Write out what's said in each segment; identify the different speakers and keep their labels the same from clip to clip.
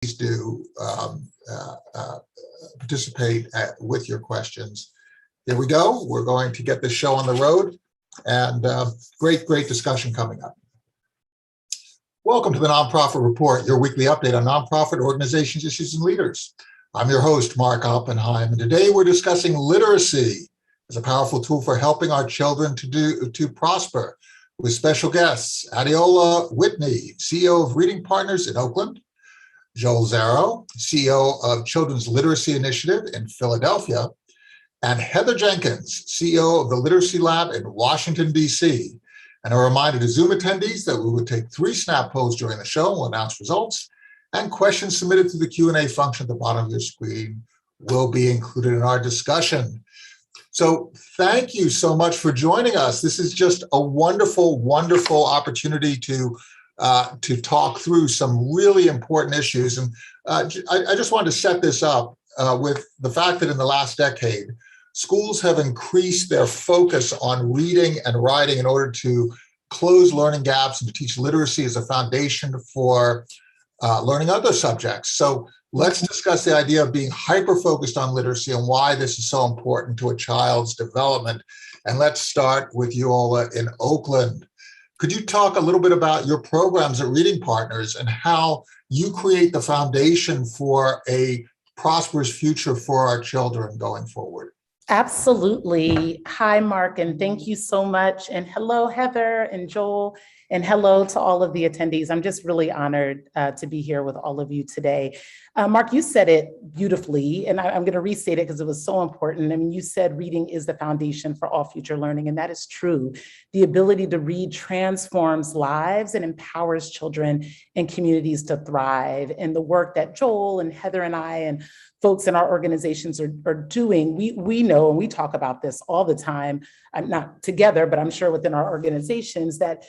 Speaker 1: please do participate with your questions. Here we go. We're going to get this show on the road, and great discussion coming up. Welcome to the Nonprofit Report, your weekly update on nonprofit organizations, issues, and leaders. I'm your host, Mark Oppenheim, and today we're discussing literacy as a powerful tool for helping our children to prosper, with special guests, Adeola Whitney, CEO of Reading Partners in Oakland, Joel Zarrow, CEO of Children's Literacy Initiative in Philadelphia, and Heather Jenkins, CEO of the Literacy Lab in Washington, D.C. And a reminder to Zoom attendees that we would take 3 snap polls during the show. We'll announce results, and questions submitted through the Q&A function at the bottom of your screen will be included in our discussion. So thank you so much for joining us. This is just a wonderful opportunity to talk through some really important issues. And I just wanted to set this up with the fact that in the last decade, schools have increased their focus on reading and writing in order to close learning gaps and to teach literacy as a foundation for learning other subjects. So let's discuss the idea of being hyper-focused on literacy and why this is so important to a child's development. And let's start with Adeola in Oakland. Could you talk a little bit about your programs at Reading Partners and how you create the foundation for a prosperous future for our children going forward?
Speaker 2: Absolutely. Hi, Mark, and thank you so much. And hello, Heather and Joel, and hello to all of the attendees. I'm just really honored to be here with all of you today. Mark, you said it beautifully, and I'm going to restate it because it was so important. I mean, you said reading is the foundation for all future learning, and that is true. The ability to read transforms lives and empowers children and communities to thrive. And the work that Joel and Heather and I and folks in our organizations are doing, we know, and we talk about this all the time, I'm not together, but I'm sure within our organizations that,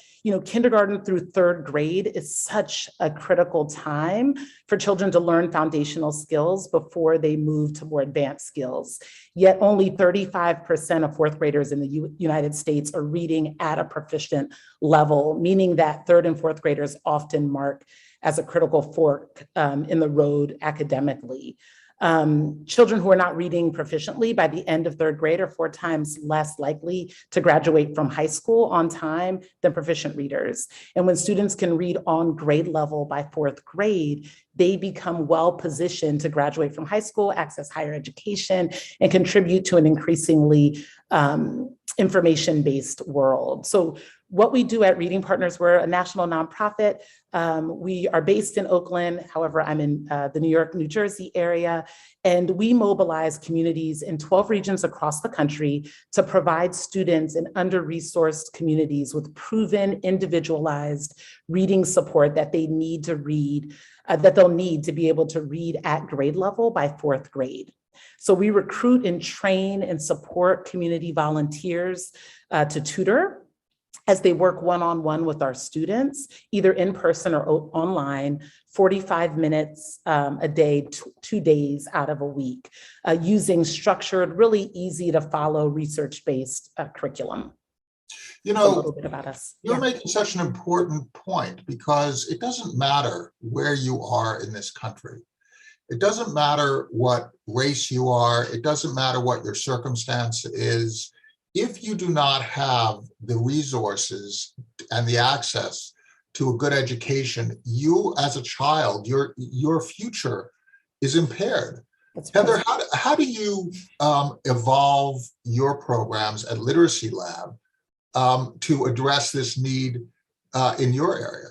Speaker 2: kindergarten through 3rd grade is such a critical time for children to learn foundational skills before they move to more advanced skills. Yet only 35% of 4th graders in the United States are reading at a proficient level, meaning that 3rd and 4th graders often mark as a critical fork in the road academically. Children who are not reading proficiently by the end of 3rd grade are 4 times less likely to graduate from high school on time than proficient readers. And when students can read on grade level by 4th grade, they become well positioned to graduate from high school, access higher education, and contribute to an increasingly information-based world. So what we do at Reading Partners, we're a national nonprofit. We are based in Oakland. However, I'm in the New York, New Jersey area, and we mobilize communities in 12 regions across the country to provide students in under-resourced communities with proven individualized reading support that they need to read, that they'll need to be able to read at grade level by 4th grade. So we recruit and train and support community volunteers to tutor as they work one-on-one with our students, either in person or online, 45 minutes a day, 2 days out of a week, using structured, really easy to follow research-based curriculum.
Speaker 1: A little bit about us. You're making such an important point, because it doesn't matter where you are in this country. It doesn't matter what race you are. It doesn't matter what your circumstance is. If you do not have the resources and the access to a good education, you as a child, your future is impaired. Heather, how do you evolve your programs at Literacy Lab to address this need in your area?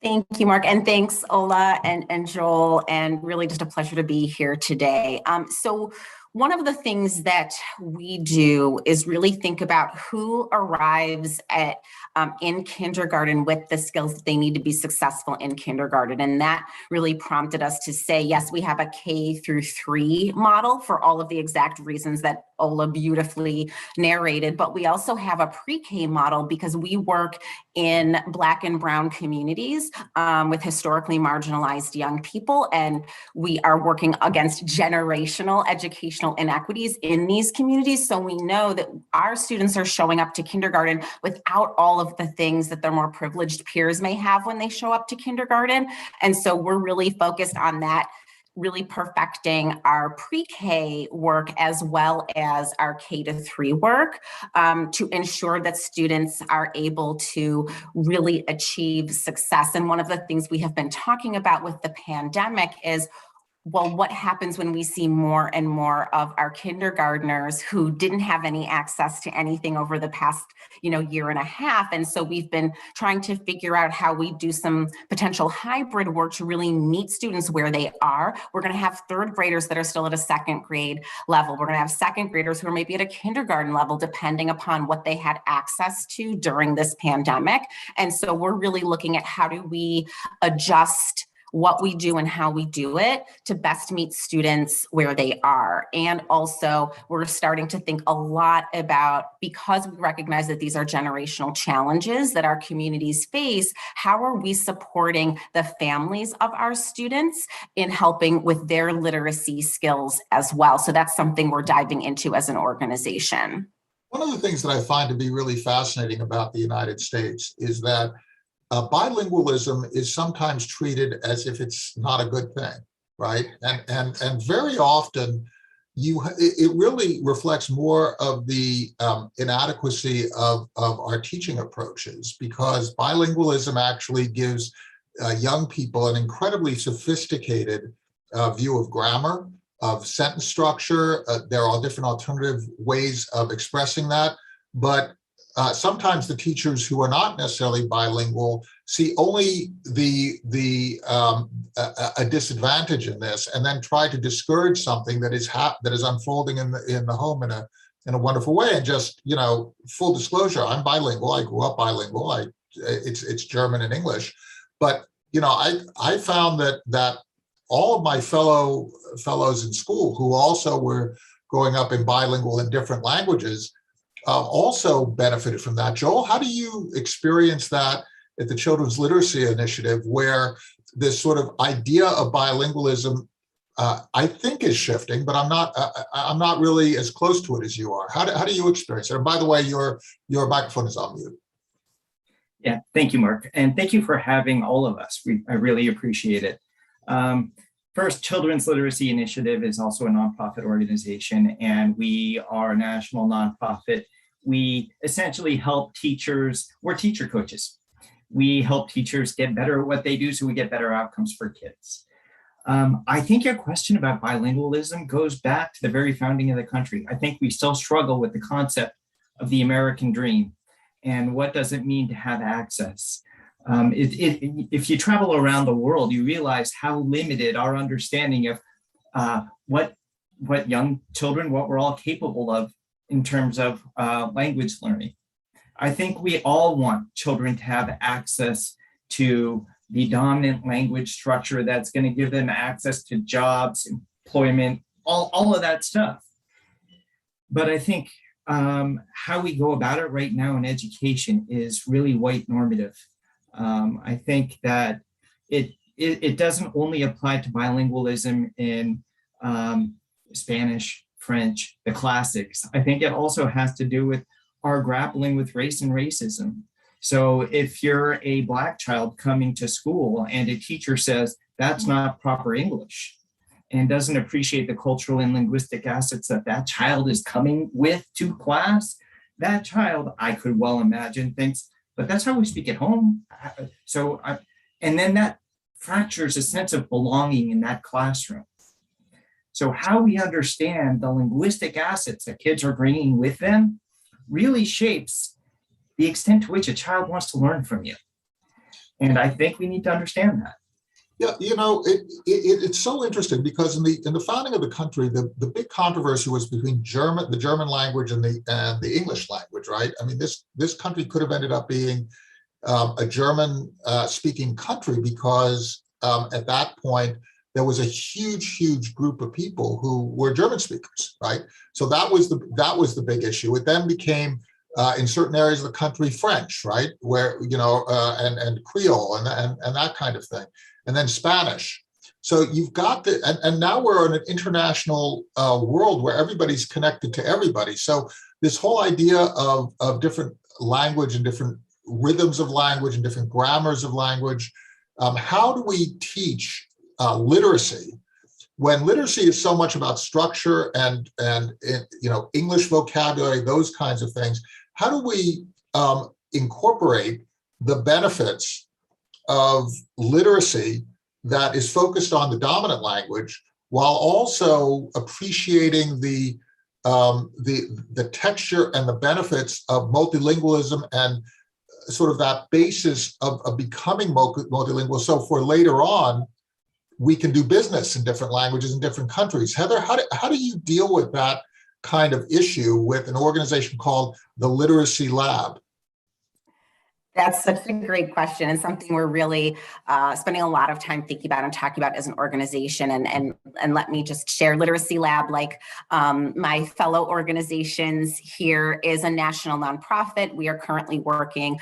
Speaker 3: Thank you, Mark, and thanks, Ola and Joel, and really just a pleasure to be here today. So one of the things that we do is really think about who arrives at in kindergarten with the skills that they need to be successful in kindergarten. And that really prompted us to say, yes, we have a K through 3 model for all of the exact reasons that Ola beautifully narrated, but we also have a pre-K model because we work in Black and Brown communities with historically marginalized young people, and we are working against generational educational inequities in these communities. So we know that our students are showing up to kindergarten without all of the things that their more privileged peers may have when they show up to kindergarten. And so we're really focused on that, really perfecting our pre-K work as well as our K-3 work to ensure that students are able to really achieve success. And one of the things we have been talking about with the pandemic is, well, what happens when we see more and more of our kindergartners who didn't have any access to anything over the past, year and a half? And so we've been trying to figure out how we do some potential hybrid work to really meet students where they are. We're going to have third graders that are still at a second grade level. We're going to have second graders who are maybe at a kindergarten level, depending upon what they had access to during this pandemic. And so we're really looking at how do we adjust what we do and how we do it to best meet students where they are. And also we're starting to think a lot about, because we recognize that these are generational challenges that our communities face, how are we supporting the families of our students in helping with their literacy skills as well? So that's something we're diving into as an organization.
Speaker 1: One of the things that I find to be really fascinating about the United States is that bilingualism is sometimes treated as if it's not a good thing, right? And very often, it really reflects more of the inadequacy of our teaching approaches, because bilingualism actually gives young people an incredibly sophisticated view of grammar, of sentence structure. There are different alternative ways of expressing that, but sometimes the teachers who are not necessarily bilingual see only a disadvantage in this, and then try to discourage something that is unfolding in the home in a wonderful way. And just full disclosure, I'm bilingual. I grew up bilingual. It's German and English, but I found that all of my fellows in school who also were growing up in bilingual and different languages also benefited from that. Joel, how do you experience that at the Children's Literacy Initiative, where this sort of idea of bilingualism, I think, is shifting, but I'm not really as close to it as you are. How do you experience it? And by the way, your microphone is on mute.
Speaker 4: Yeah, thank you, Mark, and thank you for having all of us. I really appreciate it. First, Children's Literacy Initiative is also a nonprofit organization, and we are a national nonprofit. We essentially help teachers. We're teacher coaches. We help teachers get better at what they do so we get better outcomes for kids. I think your question about bilingualism goes back to the very founding of the country. I think we still struggle with the concept of the American dream and what does it mean to have access. If you travel around the world, you realize how limited our understanding of what young children, what we're all capable of in terms of language learning. I think we all want children to have access to the dominant language structure that's going to give them access to jobs, employment, all of that stuff. But I think how we go about it right now in education is really white normative. I think that it doesn't only apply to bilingualism in Spanish, French, the classics. I think it also has to do with our grappling with race and racism. So if you're a Black child coming to school and a teacher says that's not proper English and doesn't appreciate the cultural and linguistic assets that child is coming with to class, that child, I could well imagine, thinks, but that's how we speak at home. And then that fractures a sense of belonging in that classroom. So how we understand the linguistic assets that kids are bringing with them really shapes the extent to which a child wants to learn from you. And I think we need to understand that.
Speaker 1: Yeah, it's so interesting because in the founding of the country, the big controversy was between the German language and the English language, right? I mean, this country could have ended up being a German speaking country because at that point, there was a huge group of people who were German speakers, right? So that was the big issue. It then became in certain areas of the country French, right, where and Creole and that kind of thing, and then Spanish. So you've got and now we're in an international world where everybody's connected to everybody. So this whole idea of different language and different rhythms of language and different grammars of language, how do we teach literacy when literacy is so much about structure and English vocabulary, those kinds of things? How do we incorporate the benefits of literacy that is focused on the dominant language while also appreciating the texture and the benefits of multilingualism and sort of that basis of becoming multilingual, so for later on we can do business in different languages in different countries? Heather, how do you deal with that kind of issue with an organization called the Literacy Lab?
Speaker 3: That's such a great question, and something we're really spending a lot of time thinking about and talking about as an organization. And let me just share, Literacy Lab, like my fellow organizations here, is a national nonprofit. We are currently working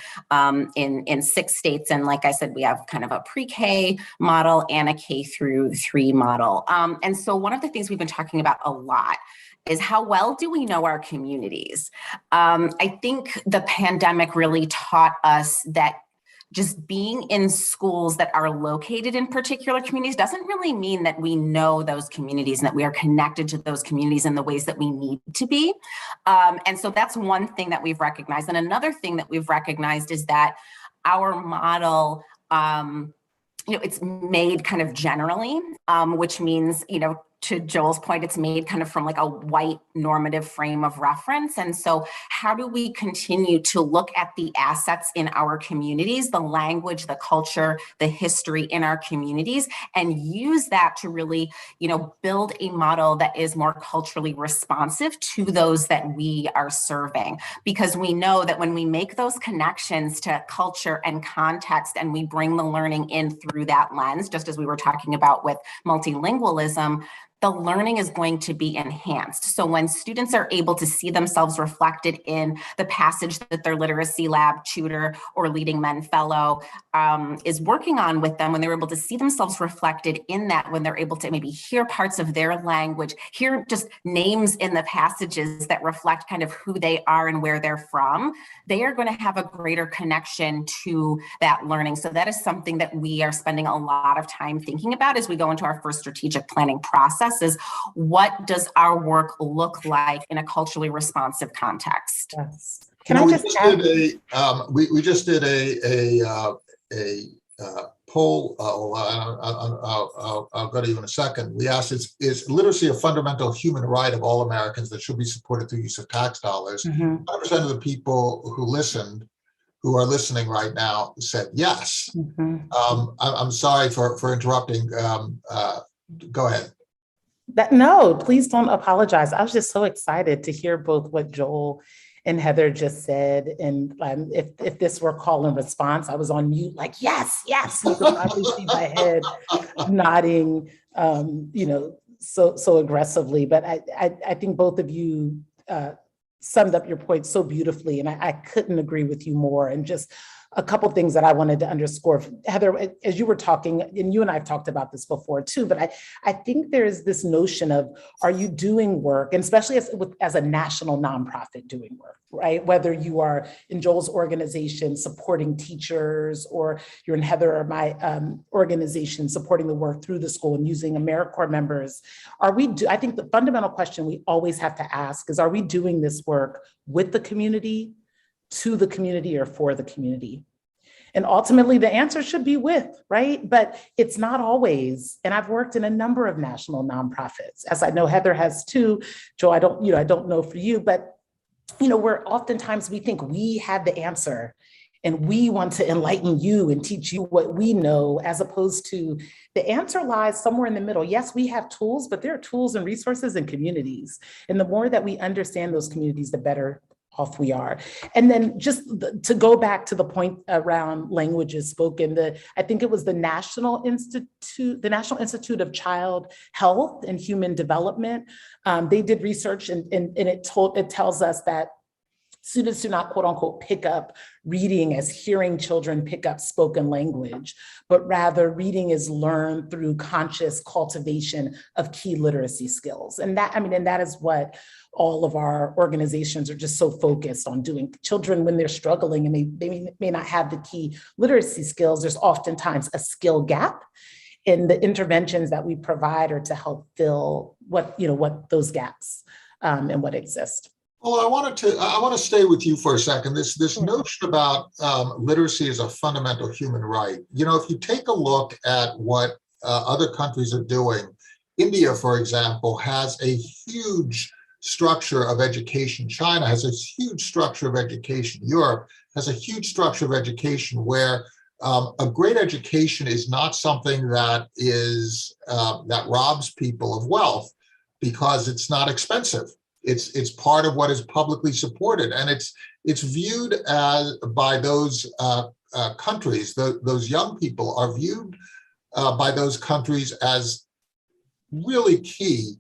Speaker 3: in 6 states, and like I said, we have kind of a pre-K model and a K-3 model. And so one of the things we've been talking about a lot is how well do we know our communities? I think the pandemic really taught us that just being in schools that are located in particular communities doesn't really mean that we know those communities and that we are connected to those communities in the ways that we need to be. And so that's one thing that we've recognized. And another thing that we've recognized is that our model, it's made kind of generally, which means, to Joel's point, it's made kind of from like a white normative frame of reference. And so how do we continue to look at the assets in our communities, the language, the culture, the history in our communities, and use that to really, build a model that is more culturally responsive to those that we are serving? Because we know that when we make those connections to culture and context, and we bring the learning in through that lens, just as we were talking about with multilingualism, the learning is going to be enhanced. So when students are able to see themselves reflected in the passage that their Literacy Lab tutor or Leading Men Fellow is working on with them, when they're able to see themselves reflected in that, when they're able to maybe hear parts of their language, hear just names in the passages that reflect kind of who they are and where they're from, they are going to have a greater connection to that learning. So that is something that we are spending a lot of time thinking about as we go into our first strategic planning process. Is what does our work look like in a culturally responsive context?
Speaker 2: Yes. Can I just add?
Speaker 1: We just did a poll. I'll go to you in a second. We asked, is literacy a fundamental human right of all Americans that should be supported through use of tax dollars? 100% of the people who are listening right now said yes. I'm sorry for interrupting. Go ahead.
Speaker 2: No, please don't apologize. I was just so excited to hear both what Joel and Heather just said. And if this were call and response, I was on mute, like, yes. You could probably see my head nodding, so aggressively. But I think both of you summed up your point so beautifully, and I couldn't agree with you more. And just a couple things that I wanted to underscore. Heather, as you were talking, and you and I have talked about this before too, but I think there's this notion of, are you doing work, and especially as a national nonprofit doing work, right? Whether you are in Joel's organization supporting teachers, or you're in Heather or my organization supporting the work through the school and using AmeriCorps members. I think the fundamental question we always have to ask is, are we doing this work with the community, to the community, or for the community? And ultimately the answer should be with, right? But it's not always. And I've worked in a number of national nonprofits, as I know Heather has too. Joe, I don't know for you, but where oftentimes we think we have the answer and we want to enlighten you and teach you what we know, as opposed to the answer lies somewhere in the middle. Yes, we have tools, but there are tools and resources and communities. And the more that we understand those communities, the better off we are. And then just to go back to the point around languages spoken, I think it was the National Institute of Child Health and Human Development. They did research and it tells us that students do not, quote unquote, pick up reading as hearing children pick up spoken language, but rather reading is learned through conscious cultivation of key literacy skills. And that is what all of our organizations are just so focused on doing. Children, when they're struggling and they may not have the key literacy skills, there's oftentimes a skill gap. And the interventions that we provide are to help fill what those gaps and what exist.
Speaker 1: Well, I want to stay with you for a second. This notion about literacy as a fundamental human right. If you take a look at what other countries are doing, India, for example, has a huge structure of education. China has a huge structure of education. Europe has a huge structure of education where a great education is not something that robs people of wealth because it's not expensive. It's part of what is publicly supported, and it's viewed as by those countries. Those young people are viewed by those countries as really key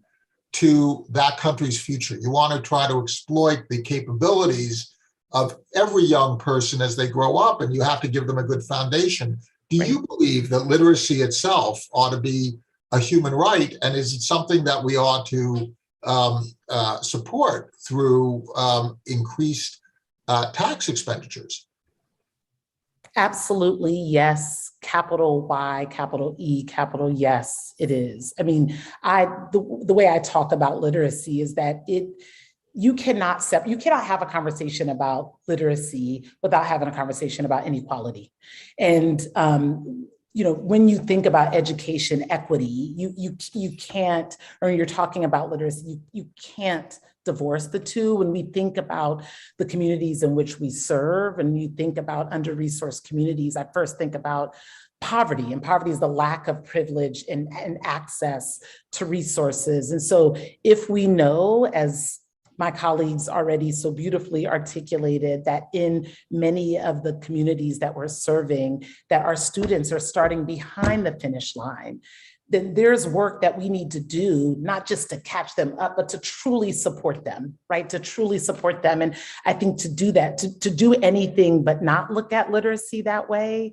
Speaker 1: to that country's future. You want to try to exploit the capabilities of every young person as they grow up, and you have to give them a good foundation. Do you believe that literacy itself ought to be a human right, and is it something that we ought to support through increased tax expenditures?
Speaker 2: Absolutely, yes. Capital Y, capital E, capital yes, it is. I mean, the way I talk about literacy is that you cannot have a conversation about literacy without having a conversation about inequality. And when you think about education equity, you can't, or you're talking about literacy, you can't divorce the two. When we think about the communities in which we serve, and you think about under-resourced communities, I first think about poverty, and poverty is the lack of privilege and access to resources. And so if we know, as my colleagues already so beautifully articulated, that in many of the communities that we're serving, that our students are starting behind the finish line, then there's work that we need to do, not just to catch them up, but to truly support them, right? To truly support them. And I think to do that, to do anything but not look at literacy that way,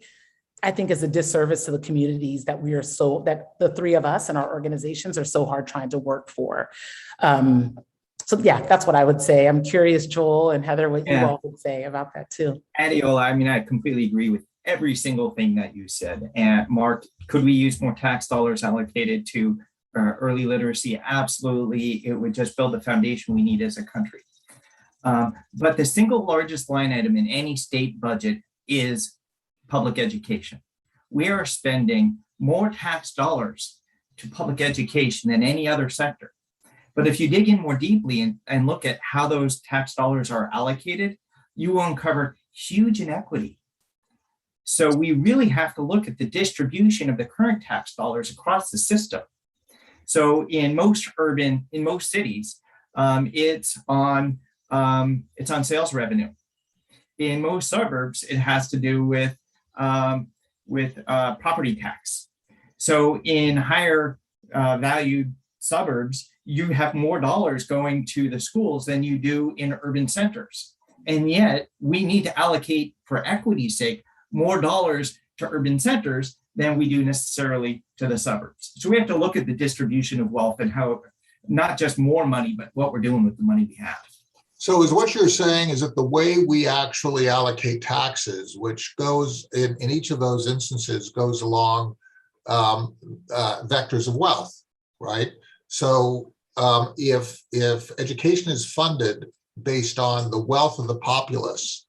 Speaker 2: I think is a disservice to the communities that that the three of us and our organizations are so hard trying to work for. So yeah, that's what I would say. I'm curious, Joel and Heather, what you all would say about that too.
Speaker 4: Adeola, I completely agree with every single thing that you said. And Mark, could we use more tax dollars allocated to early literacy? Absolutely. It would just build the foundation we need as a country. But the single largest line item in any state budget is public education. We are spending more tax dollars to public education than any other sector. But if you dig in more deeply and look at how those tax dollars are allocated, you will uncover huge inequity. So we really have to look at the distribution of the current tax dollars across the system. So in most cities, it's on sales revenue. In most suburbs, it has to do with property tax. So in higher valued suburbs, you have more dollars going to the schools than you do in urban centers. And yet we need to allocate, for equity's sake, more dollars to urban centers than we do necessarily to the suburbs. So we have to look at the distribution of wealth and how, not just more money, but what we're doing with the money we have.
Speaker 1: So is what you're saying is that the way we actually allocate taxes, which goes in each of those instances, goes along vectors of wealth, right? So if education is funded based on the wealth of the populace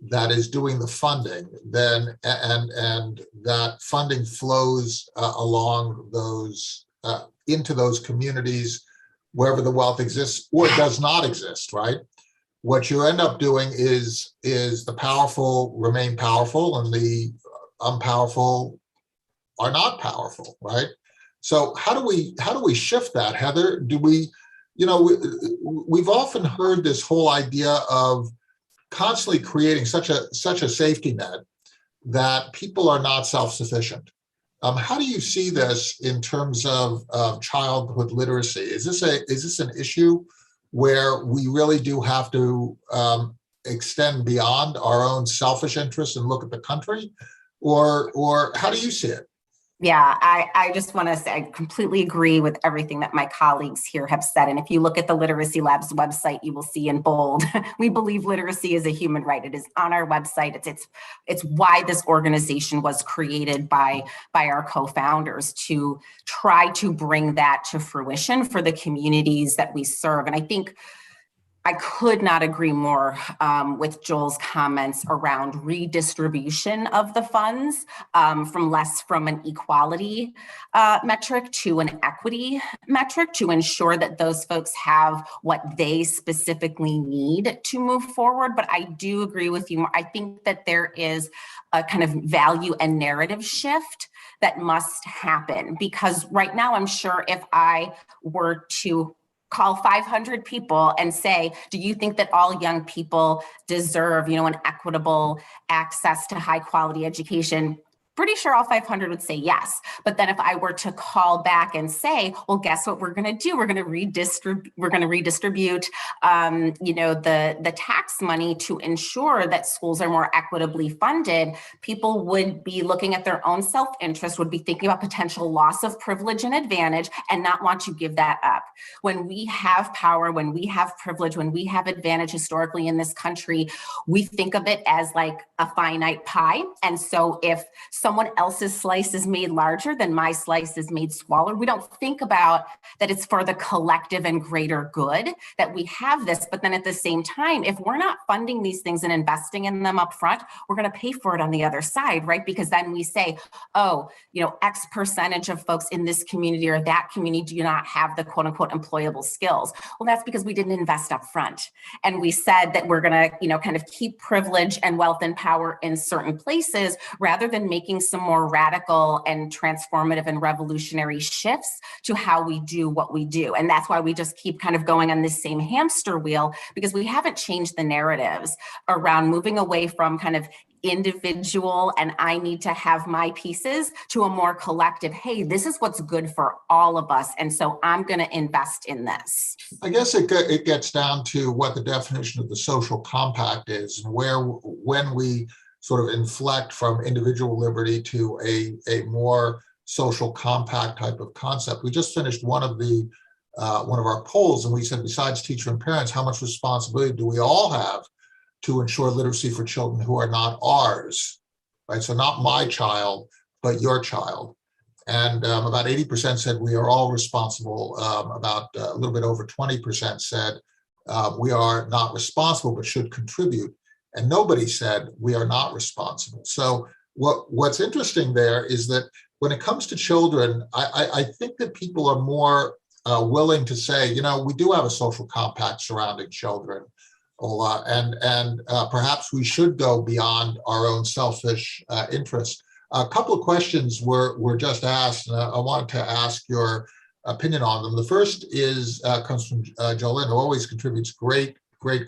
Speaker 1: that is doing the funding, then and that funding flows along those into those communities wherever the wealth exists or does not exist, right? What you end up doing is the powerful remain powerful and the unpowerful are not powerful, right? So how do we shift that, Heather? Do we, we've often heard this whole idea of constantly creating such a safety net that people are not self-sufficient. How do you see this in terms of childhood literacy? Is this an issue where we really do have to extend beyond our own selfish interests and look at the country, or how do you see it?
Speaker 3: Yeah, I just want to say I completely agree with everything that my colleagues here have said. And if you look at the Literacy Lab's website, you will see in bold, we believe literacy is a human right. It is on our website. It's why this organization was created by our co-founders, to try to bring that to fruition for the communities that we serve. And I think I could not agree more with Joel's comments around redistribution of the funds from an equality metric to an equity metric, to ensure that those folks have what they specifically need to move forward. But I do agree with you. I think that there is a kind of value and narrative shift that must happen, because right now, I'm sure if I were to call 500 people and say, do you think that all young people deserve, an equitable access to high quality education? Pretty sure all 500 would say yes. But then if I were to call back and say, well, guess what we're going to do? We're going to redistribute, the tax money to ensure that schools are more equitably funded. People would be looking at their own self-interest, would be thinking about potential loss of privilege and advantage, and not want to give that up. When we have power, when we have privilege, when we have advantage historically in this country, we think of it as like a finite pie. And so if someone else's slice is made larger, then my slice is made smaller. We don't think about that it's for the collective and greater good that we have this. But then at the same time, if we're not funding these things and investing in them up front, we're going to pay for it on the other side, right? Because then we say, oh, X percentage of folks in this community or that community do not have the quote unquote employable skills. Well, that's because we didn't invest up front. And we said that we're going to, kind of keep privilege and wealth and power in certain places, rather than making some more radical and transformative and revolutionary shifts to how we do what we do. And that's why we just keep kind of going on this same hamster wheel, because we haven't changed the narratives around moving away from kind of individual and I need to have my pieces to a more collective, hey, this is what's good for all of us. And so I'm going to invest in this.
Speaker 1: I guess it gets down to what the definition of the social compact is, and when we sort of inflect from individual liberty to a more social compact type of concept. We just finished one of our polls, and we said, besides teacher and parents, how much responsibility do we all have to ensure literacy for children who are not ours, right? So not my child, but your child. And about 80% said we are all responsible. About a little bit over 20% said we are not responsible, but should contribute. And nobody said we are not responsible. So what's interesting there is that when it comes to children, I think that people are more willing to say, we do have a social compact surrounding children, Ola, and perhaps we should go beyond our own selfish interests. A couple of questions were just asked, and I wanted to ask your opinion on them. The first comes from Jolene, who always contributes great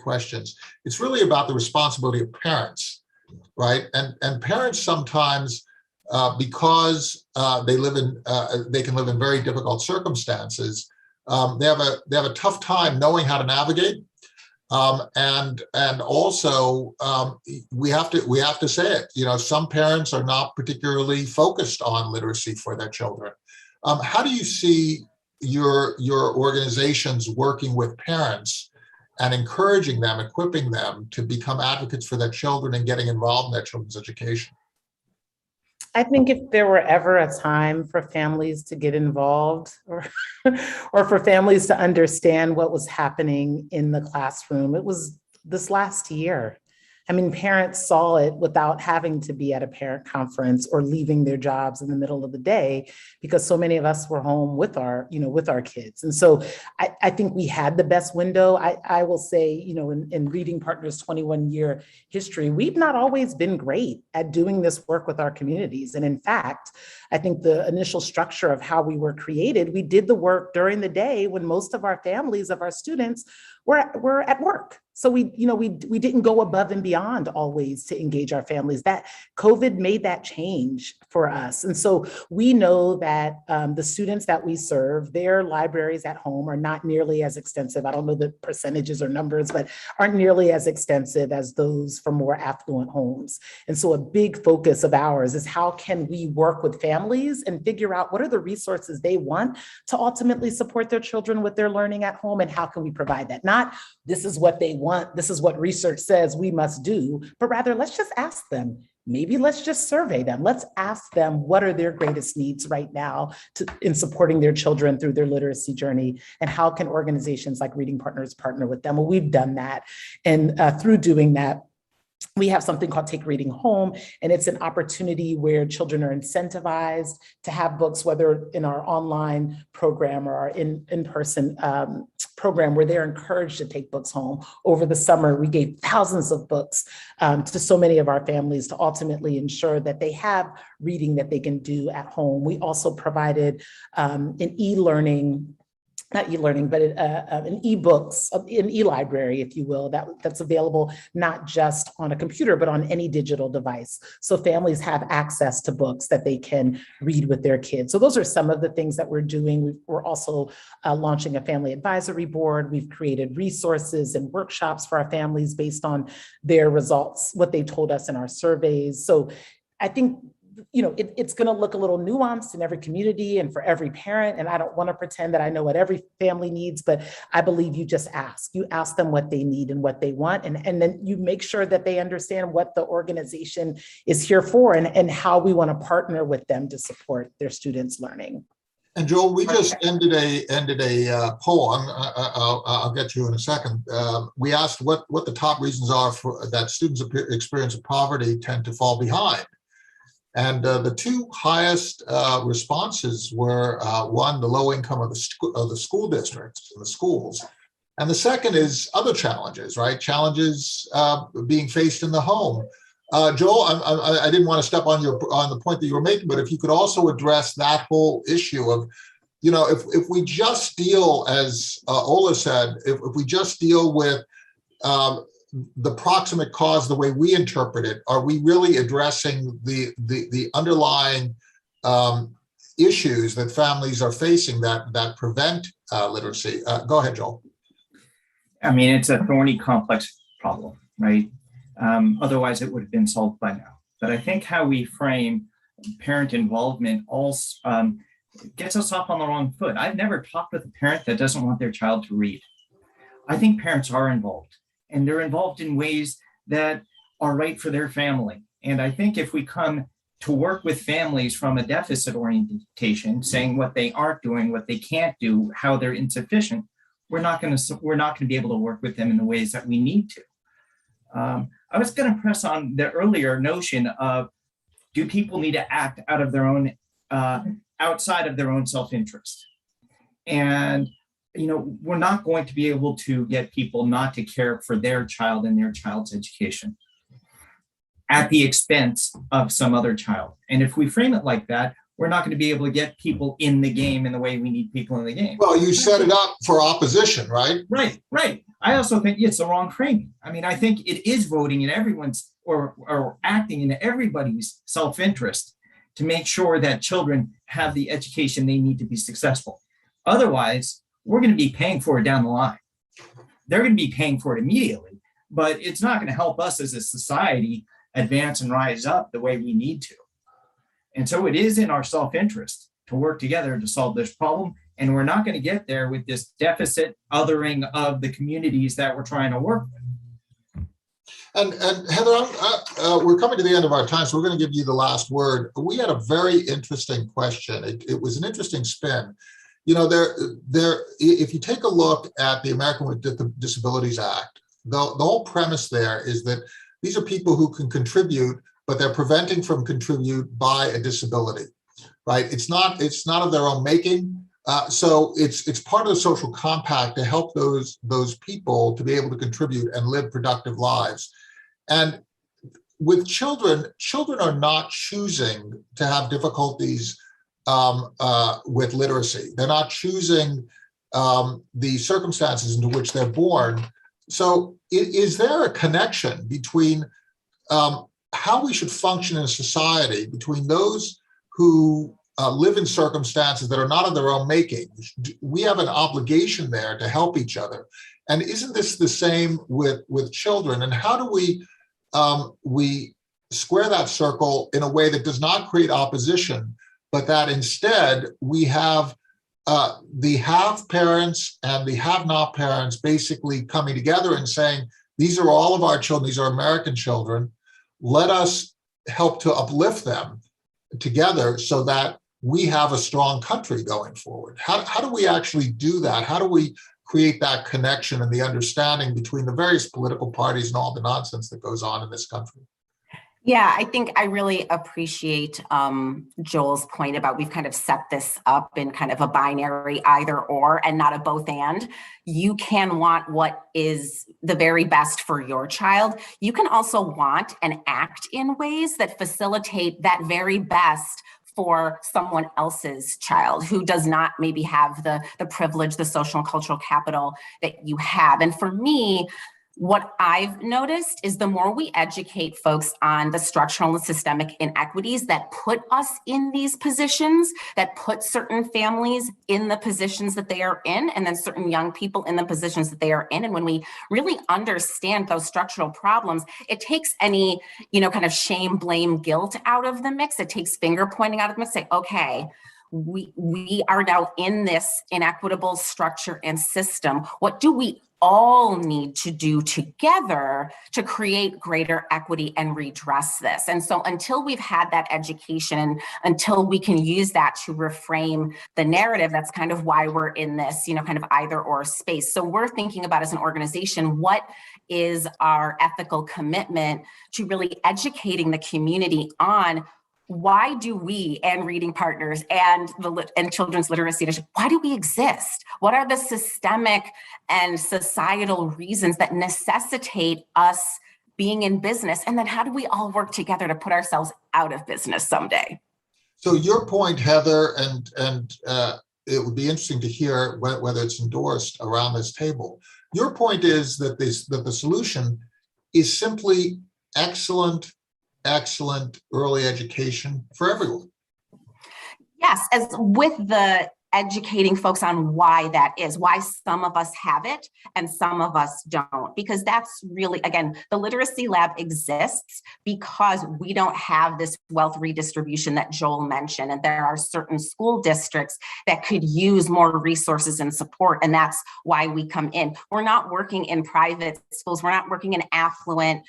Speaker 1: questions. It's really about the responsibility of parents, right? And parents sometimes, because they can live in very difficult circumstances, they have a tough time knowing how to navigate. And also we have to say it. Some parents are not particularly focused on literacy for their children. How do you see your organizations working with parents and encouraging them, equipping them to become advocates for their children and getting involved in their children's education?
Speaker 2: I think if there were ever a time for families to get involved or for families to understand what was happening in the classroom, it was this last year. I mean, parents saw it without having to be at a parent conference or leaving their jobs in the middle of the day, because so many of us were home with our kids. And so I think we had the best window. I will say, in Reading Partners' 21-year history, we've not always been great at doing this work with our communities. And in fact, I think the initial structure of how we were created, we did the work during the day when most of our families, of our students, we're at work. So we didn't go above and beyond always to engage our families. That COVID made that change for us. And so we know that the students that we serve, their libraries at home are not nearly as extensive. I don't know the percentages or numbers, but aren't nearly as extensive as those from more affluent homes. And so a big focus of ours is how can we work with families and figure out what are the resources they want to ultimately support their children with their learning at home, and how can we provide that? Not this is what they want, this is what research says we must do, but rather let's just ask them. Maybe let's just survey them. Let's ask them what are their greatest needs right now in supporting their children through their literacy journey, and how can organizations like Reading Partners partner with them? Well, we've done that. And through doing that, we have something called Take Reading Home, and it's an opportunity where children are incentivized to have books, whether in our online program or our in-person program, where they're encouraged to take books home. Over the summer, we gave thousands of books to so many of our families to ultimately ensure that they have reading that they can do at home. We also provided an e-learning, not e-learning, but an e-books, an e-library, if you will, that's available not just on a computer, but on any digital device. So families have access to books that they can read with their kids. So those are some of the things that we're doing. We're also launching a family advisory board. We've created resources and workshops for our families based on their results, what they told us in our surveys. So I think it's going to look a little nuanced in every community and for every parent. And I don't want to pretend that I know what every family needs, but I believe you just ask. You ask them what they need and what they want. And then you make sure that they understand what the organization is here for and how we want to partner with them to support their students' learning.
Speaker 1: And Joel, we just ended a poll. I'll get to you in a second. We asked what the top reasons are for that students experience of poverty tend to fall behind. And the two highest responses were one, the low income of the school districts and the schools, and the second is other challenges, right? Challenges being faced in the home. Joel, I didn't want to step on the point that you were making, but if you could also address that whole issue of, if we just deal, as Ola said, if we just deal with the proximate cause, the way we interpret it, are we really addressing the underlying issues that families are facing that prevent literacy? Go ahead, Joel.
Speaker 4: I mean, it's a thorny, complex problem, right? Otherwise, it would have been solved by now. But I think how we frame parent involvement also gets us off on the wrong foot. I've never talked with a parent that doesn't want their child to read. I think parents are involved. And they're involved in ways that are right for their family. And I think if we come to work with families from a deficit orientation, saying what they aren't doing, what they can't do, how they're insufficient, we're not going to be able to work with them in the ways that we need to. I was going to press on the earlier notion of, do people need to act out of their own, outside of their own self-interest? And we're not going to be able to get people not to care for their child and their child's education at the expense of some other child. And if we frame it like that, we're not going to be able to get people in the game in the way we need people in the game.
Speaker 1: Well, you set it up for opposition, right?
Speaker 4: Right. I also think it's the wrong framing. I mean, I think it is voting in everyone's or acting in everybody's self-interest to make sure that children have the education they need to be successful. Otherwise, we're going to be paying for it down the line. They're going to be paying for it immediately, but it's not going to help us as a society advance and rise up the way we need to. And so it is in our self-interest to work together to solve this problem. And we're not going to get there with this deficit othering of the communities that we're trying to work with.
Speaker 1: And Heather, we're coming to the end of our time, so we're going to give you the last word. We had a very interesting question. It was an interesting spin. If you take a look at the American Disabilities Act, the whole premise there is that these are people who can contribute, but they're preventing from contribute by a disability, right? It's not of their own making. So it's part of the social compact to help those people to be able to contribute and live productive lives. And with children are not choosing to have difficulties with literacy. They're not choosing the circumstances into which they're born. So is there a connection between how we should function in society between those who live in circumstances that are not of their own making? We have an obligation there to help each other. And isn't this the same with children? And how do we square that circle in a way that does not create opposition, but that instead we have the have parents and the have not parents basically coming together and saying, these are all of our children, these are American children, let us help to uplift them together so that we have a strong country going forward. How do we actually do that? How do we create that connection and the understanding between the various political parties and all the nonsense that goes on in this country?
Speaker 3: Yeah, I think I really appreciate Joel's point about we've kind of set this up in kind of a binary either or and not a both and. You can want what is the very best for your child. You can also want and act in ways that facilitate that very best for someone else's child who does not maybe have the privilege, the social and cultural capital that you have. And for me, what I've noticed is the more we educate folks on the structural and systemic inequities that put us in these positions, that put certain families in the positions that they are in, and then certain young people in the positions that they are in. And when we really understand those structural problems, it takes any, kind of shame, blame, guilt out of the mix. It takes finger pointing out of the mix. Say, okay, we are now in this inequitable structure and system. What do we all need to do together to create greater equity and redress this? And so until we've had that education and until we can use that to reframe the narrative, that's kind of why we're in this, kind of either or space. So we're thinking about as an organization, what is our ethical commitment to really educating the community on why do we and reading partners and children's literacy initiative, why do we exist? What are the systemic and societal reasons that necessitate us being in business? And then how do we all work together to put ourselves out of business someday?
Speaker 1: So your point, Heather, and it would be interesting to hear whether it's endorsed around this table. Your point is that the solution is simply excellent early education for everyone.
Speaker 3: Yes, as with the educating folks on why that is, why some of us have it and some of us don't, because that's really, again, the Literacy Lab exists because we don't have this wealth redistribution that Joel mentioned. And there are certain school districts that could use more resources and support. And that's why we come in. We're not working in private schools. We're not working in affluent,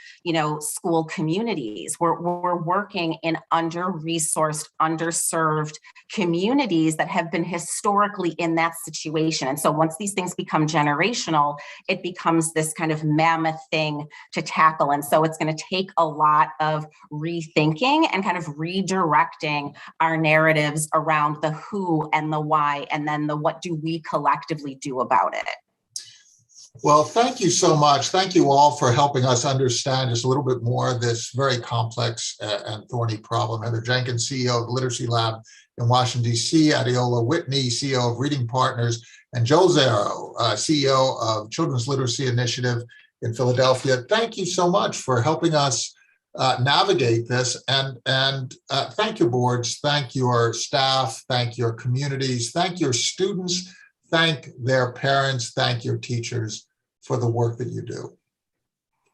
Speaker 3: school communities. We're working in under-resourced, underserved communities that have been historically in that situation. And so once these things become generational, it becomes this kind of mammoth thing to tackle. And so it's going to take a lot of rethinking and kind of redirecting our narratives around the who and the why, and then the what do we collectively do about it.
Speaker 1: Well, thank you so much. Thank you all for helping us understand just a little bit more of this very complex and thorny problem. Heather Jenkins, CEO of the Literacy Lab in Washington, D.C., Adeola Whitney, CEO of Reading Partners, and Joel Zarrow, CEO of Children's Literacy Initiative in Philadelphia. Thank you so much for helping us navigate this. And thank your boards, thank your staff, thank your communities, thank your students, thank their parents, thank your teachers for the work that you do.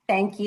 Speaker 3: Thank you.